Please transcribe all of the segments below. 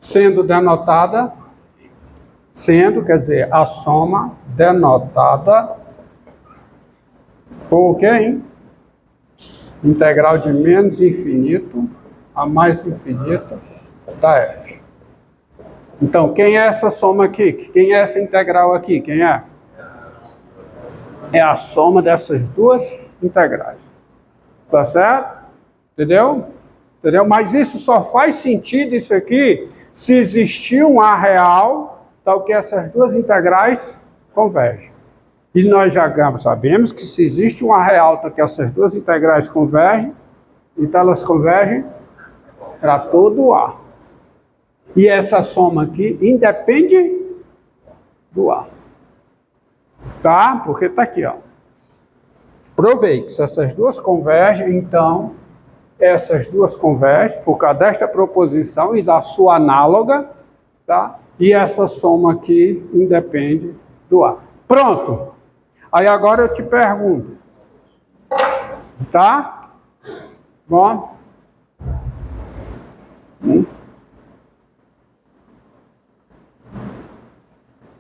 sendo denotada, quer dizer, a soma denotada por quem? Integral de menos infinito a mais infinito da f. Então, quem é essa soma aqui? Quem é essa integral aqui? Quem é? É a soma dessas duas integrais. Tá certo? Entendeu? Entendeu? Mas isso só faz sentido, isso aqui, se existir um A real, tal que essas duas integrais convergem. E nós já sabemos que se existe um A real, tal que essas duas integrais convergem, então elas convergem para todo A. E essa soma aqui independe do A. Tá? Porque está aqui, ó. Provei que se essas duas convergem, então essas duas convergem por causa desta proposição e da sua análoga, tá? E essa soma aqui independe do A. Pronto. Aí agora eu te pergunto. Tá? Bom?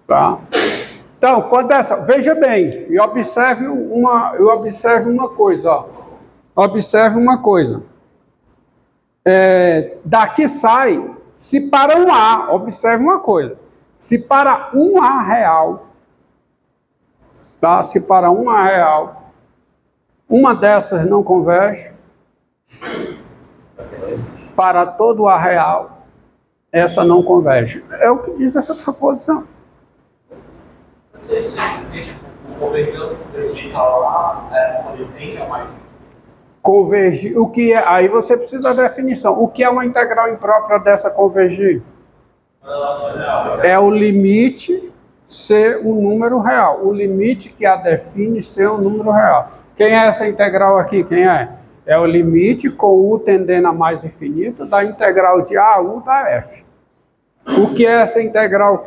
Tá? Então, quando essa, veja bem, e observe uma coisa, ó. Observe uma coisa. Daqui sai, se para um A, observe uma coisa. Se para um A real, tá? Se para um A real, uma dessas não converge, para todo A real, essa não converge. É o que diz essa proposição. Convergir, o que é? Aí você precisa da definição. O que é uma integral imprópria dessa convergir? É o limite ser um número real. O limite que a define ser um número real. Quem é essa integral aqui? Quem é? É o limite com U tendendo a mais infinito da integral de A a U da F. O que é essa integral?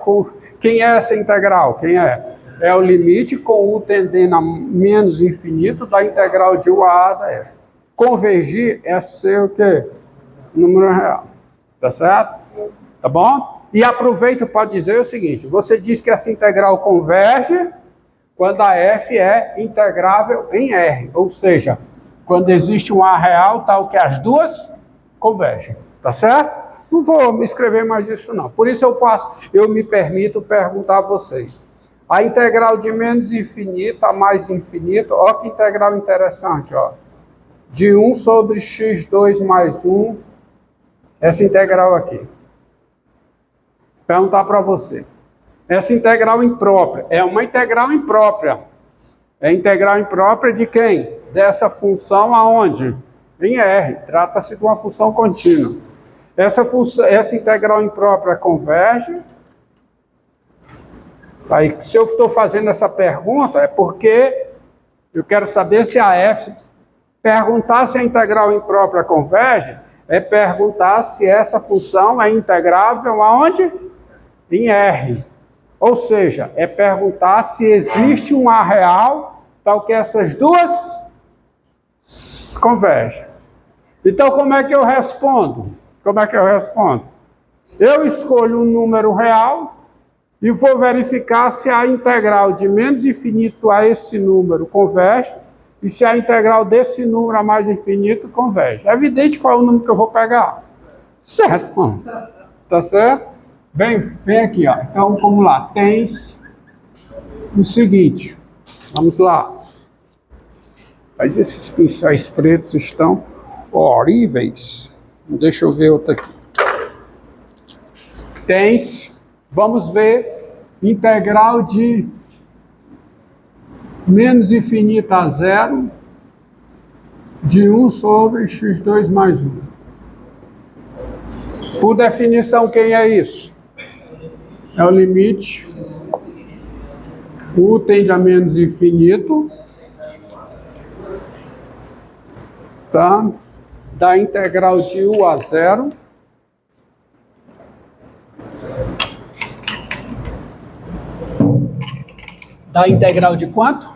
Quem é essa integral? Quem é? É o limite com U tendendo a menos infinito da integral de U a A da F. Convergir é ser o quê? Número real. Tá certo? Tá bom? E aproveito para dizer o seguinte. Você diz que essa integral converge quando a F é integrável em R. Ou seja, quando existe um A real, tal que as duas convergem. Tá certo? Não vou me escrever mais isso não. Por isso eu me permito perguntar a vocês. A integral de menos infinito a mais infinito, ó que integral interessante, ó. De 1 sobre x2 mais 1, essa integral aqui. Perguntar para você. Essa integral imprópria, é uma integral imprópria. É integral imprópria de quem? Dessa função aonde? Em R. Trata-se de uma função contínua. Essa integral imprópria converge. Aí, se eu estou fazendo essa pergunta, é porque eu quero saber se a F... Perguntar se a integral imprópria converge é perguntar se essa função é integrável aonde? Em R. Ou seja, é perguntar se existe um A real, tal que essas duas convergem. Então, como é que eu respondo? Eu escolho um número real e vou verificar se a integral de menos infinito a esse número converge e se a integral desse número a mais infinito converge. É evidente qual é o número que eu vou pegar. Certo, bom. Tá certo? Vem aqui, ó. Então, vamos lá. Tens o seguinte. Vamos lá. Mas esses pincéis pretos estão horríveis. Deixa eu ver outra aqui. Tens, vamos ver, integral de menos infinito a zero de 1 sobre x2 mais 1. Por definição, quem é isso? É o limite. U tende a menos infinito. Tá? Da integral de U a zero. Da integral de quanto?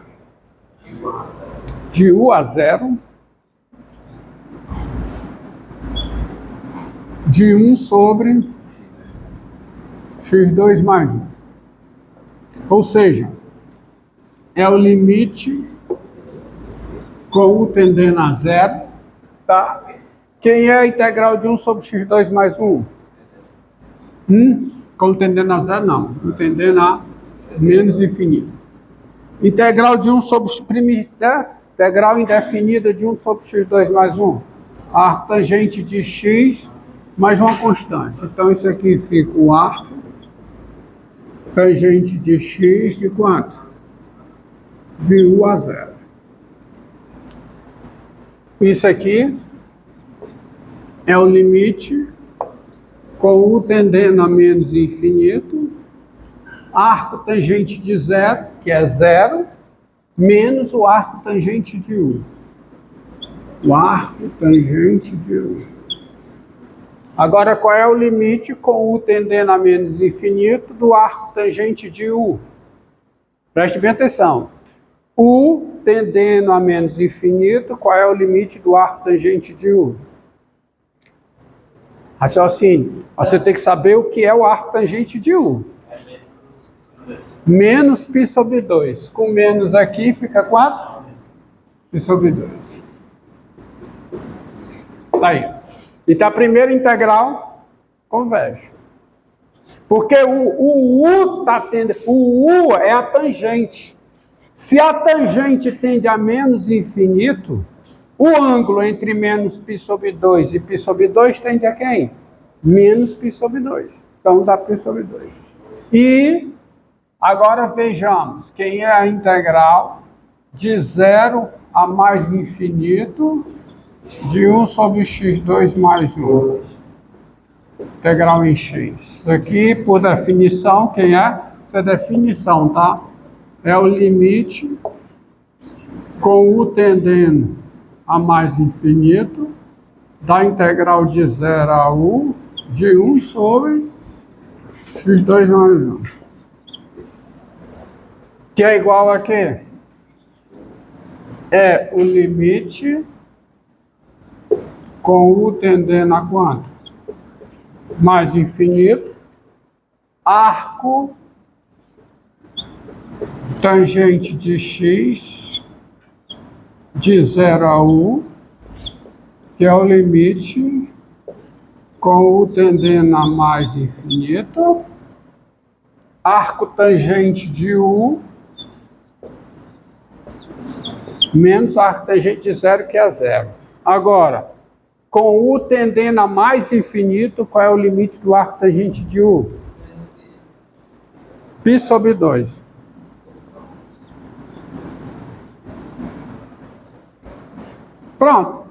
De U a zero. De 1 sobre x2 mais 1. Ou seja, é o limite com u tendendo a zero, tá? Quem é a integral de 1 sobre x2 mais 1? Com tendendo a zero, não. Com tendendo a menos infinito. Integral de 1 sobre integral indefinida de 1 sobre x2 mais 1. Arco tangente de x mais uma constante. Então, isso aqui fica o arco tangente de x de quanto? De u a zero. Isso aqui é o limite com u tendendo a menos infinito, arco tangente de zero, que é zero, menos o arco tangente de u. O arco tangente de u. Agora, qual é o limite com u tendendo a menos infinito do arco tangente de u? Preste bem atenção. U tendendo a menos infinito, qual é o limite do arco tangente de u? Raciocínio. Você tem que saber o que é o arco tangente de u. Menos π sobre 2. Com menos aqui fica quanto? π sobre 2. Tá aí. Então a primeira integral converge. Porque o U tá tendo. O U é a tangente. Se a tangente tende a menos infinito, o ângulo entre menos π sobre 2 e π sobre 2 tende a quem? Menos π sobre 2. Então dá π sobre 2. E agora vejamos quem é a integral de 0 a mais infinito de 1 sobre x2 mais 1. Integral em x. Isso aqui, por definição, quem é? Essa é a definição, tá? É o limite com u tendendo a mais infinito da integral de 0 a u de 1 sobre x2 mais 1. Que é igual a quê? É o limite com u tendendo a quanto? Mais infinito, arco tangente de x de 0 a u, que é o limite com u tendendo a mais infinito, arco tangente de u, menos arco tangente de 0, que é 0. Agora, com u tendendo a mais infinito, qual é o limite do arco tangente de u? π sobre 2. Pronto.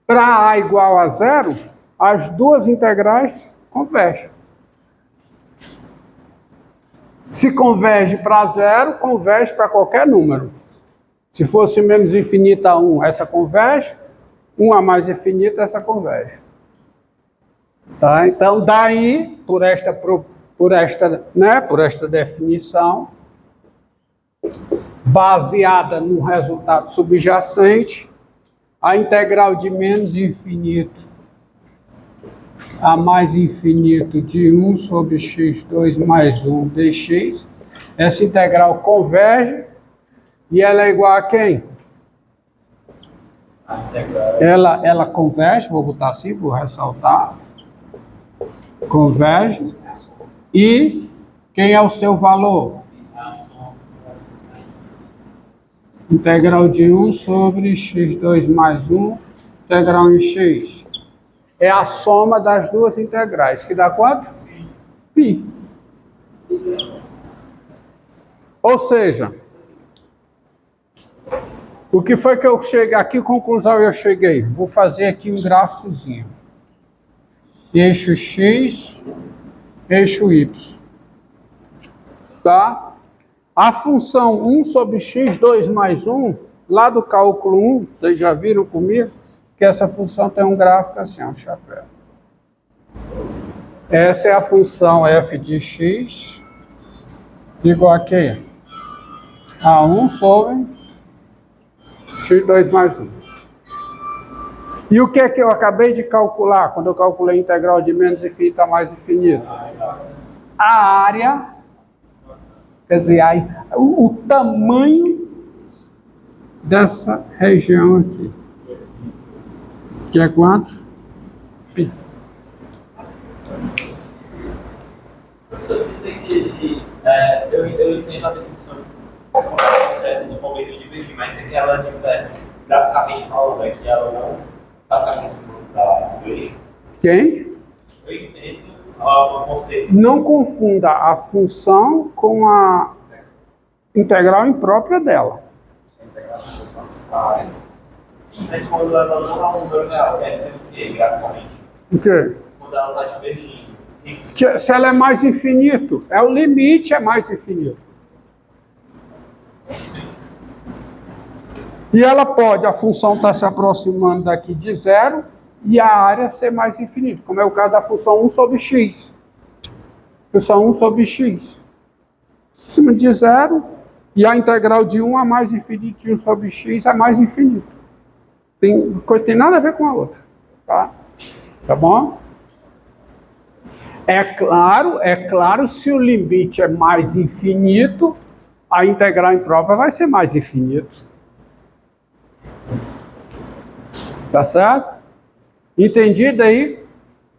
Para a igual a 0, as duas integrais convergem. Se converge para 0, converge para qualquer número. Se fosse menos infinita a 1, essa converge. 1 a mais infinito, essa converge. Tá? Então, daí, por esta definição, baseada no resultado subjacente, a integral de menos infinito a mais infinito de 1 sobre x2 mais 1 dx, essa integral converge e ela é igual a quem? Ela converge, vou botar assim, vou ressaltar. Converge. E quem é o seu valor? Integral de 1 sobre x2 mais 1, integral em x. É a soma das duas integrais, que dá quanto? π. Ou seja, o que foi que eu cheguei aqui, conclusão eu cheguei? Vou fazer aqui um gráficozinho. Eixo x, eixo y. Tá? A função 1 sobre x2 mais 1, lá do cálculo 1, vocês já viram comigo, que essa função tem um gráfico assim, um chapéu. Essa é a função f de x, igual a quê? A 1 sobre x2 mais 1. E o que é que eu acabei de calcular, quando eu calculei a integral de menos infinito a mais infinito? a área, quer dizer, o tamanho dessa região aqui. Que é quanto? Pi. Professor, dizer que eu entendo a definição concreta de momento de divergir, mas é que ela difere graficamente falando, é que ela não passa por cima do eixo. Quem? Eu entendo o conceito. Não confunda a função com a integral imprópria dela. Sim, mas quando ela não dá um número real, quer dizer o quê, graficamente? O quê? Quando ela está divergindo. Se ela é mais infinito, o limite é mais infinito. E ela pode, a função está se aproximando daqui de zero e a área ser mais infinita, como é o caso da função 1 sobre x. Função 1 sobre x. Acima de zero, e a integral de 1 é mais infinito de 1 sobre x é mais infinito. Tem nada a ver com a outra. Tá bom? É claro, se o limite é mais infinito, a integral imprópria vai ser mais infinito. Tá certo? Entendido aí?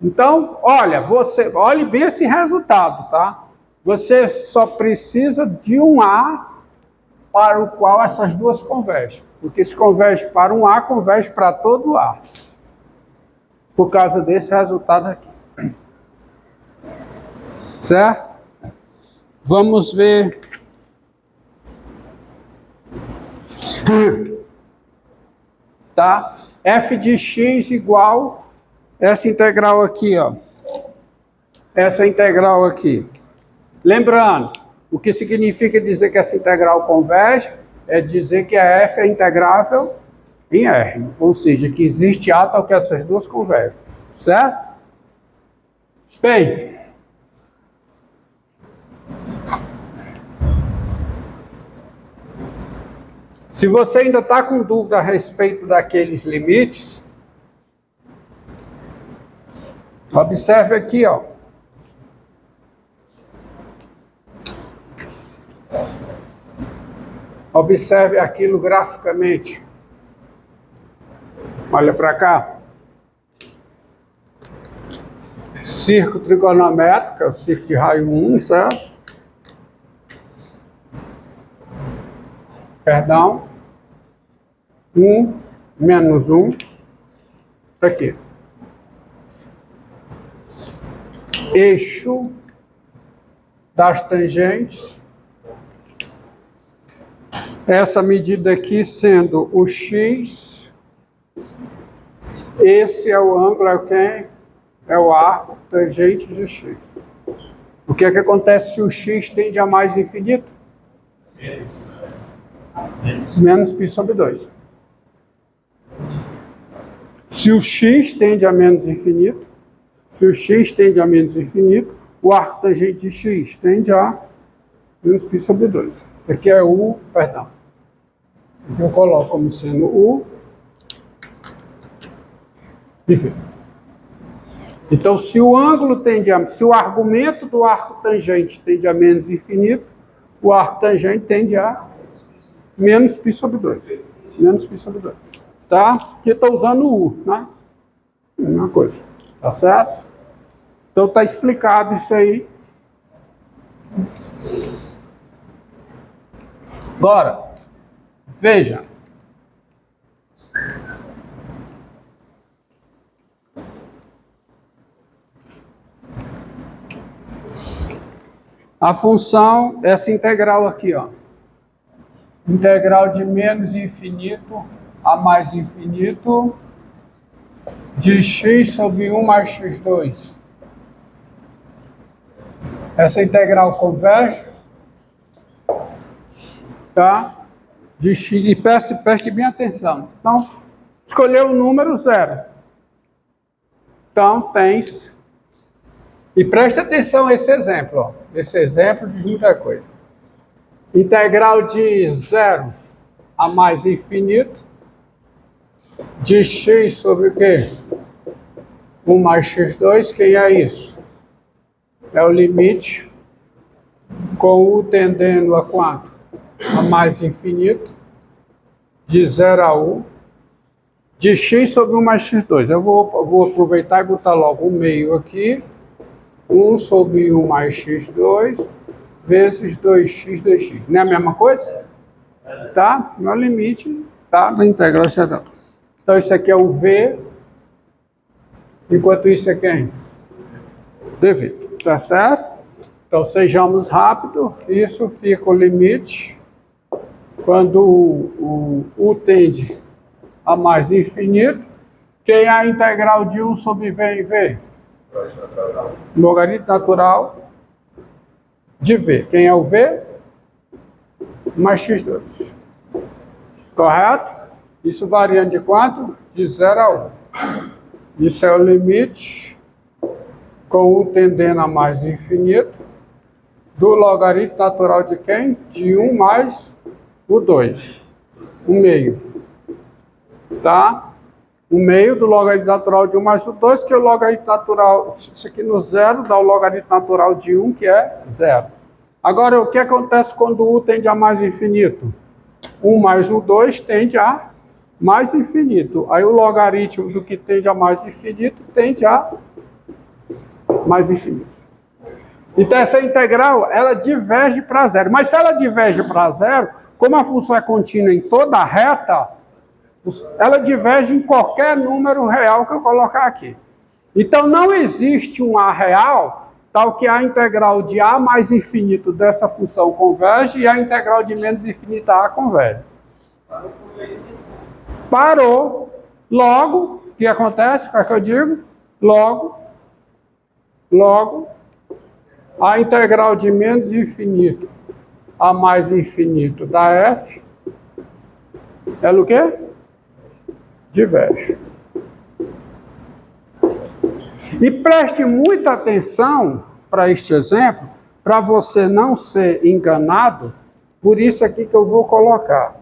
Então, olhe bem esse resultado, tá? Você só precisa de um A para o qual essas duas convergem. Porque se converge para um A, converge para todo A. Por causa desse resultado aqui. Certo? Vamos ver. Tá? F de x igual essa integral aqui, ó. Essa integral aqui. Lembrando, o que significa dizer que essa integral converge é dizer que a f é integrável em R. Ou seja, que existe A tal que essas duas convergem. Certo? Bem. Se você ainda está com dúvida a respeito daqueles limites, observe aqui, ó. Observe aquilo graficamente. Olha para cá. Círculo trigonométrico, é o círculo de raio 1, certo? Perdão. 1 menos 1. Aqui. Eixo das tangentes. Essa medida aqui sendo o x. Esse é o ângulo, é quem? É o arco tangente de x. O que é que acontece se o x tende a mais infinito? Menos π sobre 2. Se o x tende a menos infinito, o arco tangente de x tende a menos π sobre 2. Aqui é u, perdão. Aqui eu coloco como sendo u. Enfim. Então, se o argumento do arco tangente tende a menos infinito, o arco tangente tende a menos π sobre 2. Menos π sobre 2. Tá? Aqui eu estou usando o U, né? Uma coisa. Tá certo? Então está explicado isso aí. Agora, veja. A função, essa integral aqui, ó. Integral de menos infinito a mais infinito de x sobre 1 mais x2. Essa integral converge, tá? De x, e preste bem atenção. Então, escolheu o número 0. Então, tens... E preste atenção a esse exemplo, ó. Esse exemplo diz muita coisa. Integral de 0 a mais infinito de x sobre o quê? 1 mais x2, quem é isso? É o limite com U tendendo a quanto? A mais infinito, de 0 a U, de x sobre 1 mais x2. Eu vou aproveitar e botar logo o meio aqui. 1 sobre 1 mais x2, vezes 2x, 2x. Não é a mesma coisa? Tá? No limite, tá? Da integral central. Então, isso aqui é o V. Enquanto isso é quem? dv. Tá certo? Então, sejamos rápidos. Isso fica o limite. Quando o U tende a mais infinito, quem é a integral de 1 sobre V em V? Logaritmo natural de V. Quem é o V? Mais x2. Correto? Isso variando de quanto? De 0 a 1. Isso é o limite, com U tendendo a mais infinito, do logaritmo natural de quem? De 1 mais o 2. O meio. Tá? O meio do logaritmo natural de 1 mais o 2, que é o logaritmo natural, isso aqui no zero, dá o logaritmo natural de 1, que é 0. Agora, o que acontece quando U tende a mais infinito? 1 mais o 2 tende a mais infinito. Aí o logaritmo do que tende a mais infinito tende a mais infinito. Então, essa integral, ela diverge para zero. Mas se ela diverge para zero, como a função é contínua em toda a reta, ela diverge em qualquer número real que eu colocar aqui. Então, não existe um A real, tal que a integral de A mais infinito dessa função converge e a integral de menos infinito a converge. Parou. Logo, o que acontece? O que eu digo? Logo, a integral de menos infinito a mais infinito da f, ela o quê? Diverge. E preste muita atenção para este exemplo, para você não ser enganado, por isso aqui que eu vou colocar.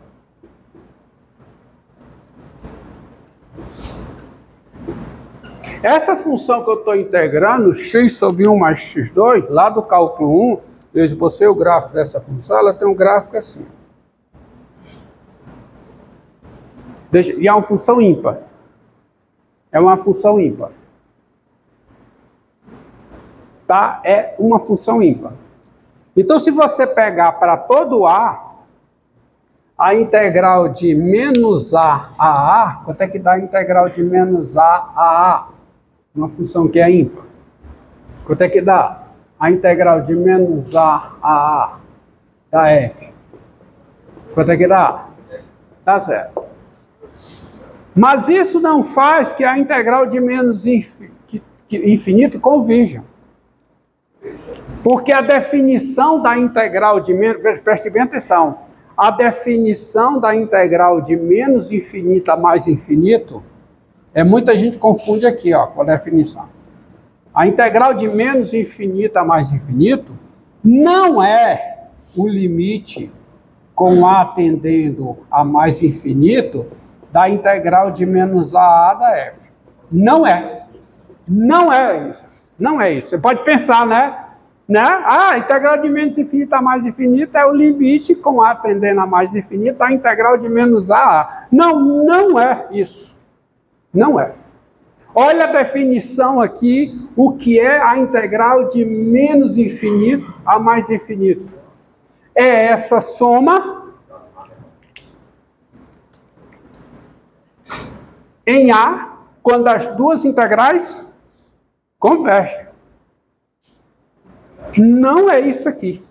Essa função que eu estou integrando, x sobre 1 mais x2, lá do cálculo 1, eu esbocei o gráfico dessa função, ela tem um gráfico assim. E é uma função ímpar. É uma função ímpar. Tá? É uma função ímpar. Então, se você pegar para todo a integral de menos a a, quanto é que dá a integral de menos a a? Uma função que é ímpar. Quanto é que dá? A integral de menos a da f. Quanto é que dá? Dá zero. Mas isso não faz que a integral de menos infinito convirja. Porque a definição da integral de menos... Preste bem atenção. A definição da integral de menos infinito a mais infinito... muita gente confunde aqui, ó, com a definição. A integral de menos infinito a mais infinito não é o limite com A tendendo a mais infinito da integral de menos a da f. Não é. Não é isso. Não é isso. Você pode pensar, né? A integral de menos infinito a mais infinito é o limite com A tendendo a mais infinito da integral de menos a. Não, não é isso. Não é. Olha a definição aqui, o que é a integral de menos infinito a mais infinito. É essa soma em A, quando as duas integrais convergem. Não é isso aqui.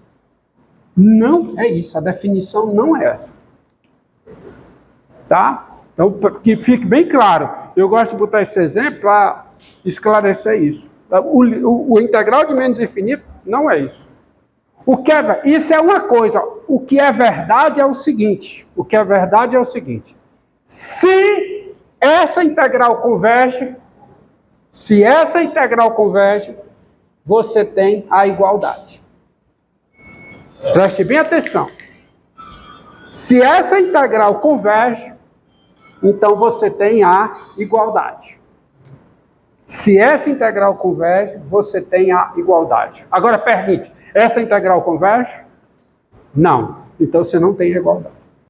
Não é isso. A definição não é essa. Tá? Então, que fique bem claro. Eu gosto de botar esse exemplo para esclarecer isso. O integral de menos infinito não é isso. Isso é uma coisa. O que é verdade é o seguinte. Se essa integral converge, você tem a igualdade. Preste bem atenção. Se essa integral converge, então você tem a igualdade. Se essa integral converge, você tem a igualdade. Agora pergunte, Essa integral converge? Não. Então você não tem igualdade.